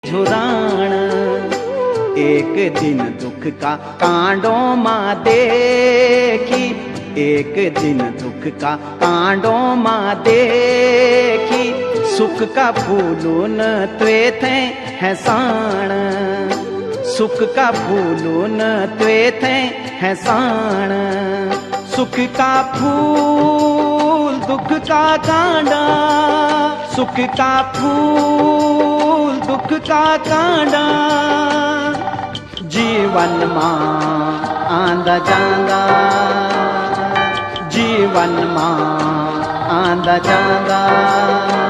झुराण। एक दिन दुख का कांडों माँ देखी, एक दिन दुख का कांडों माँ देखी, सुख का फूलून त्वे थे है साण, सुख का फूलून त्वे थे है साण। सुख का फूल दुख का कांडा, सुख का फूल दुख का कांडा, जीवन मां आंदा जांदा, जीवन मां आंदा जांदा।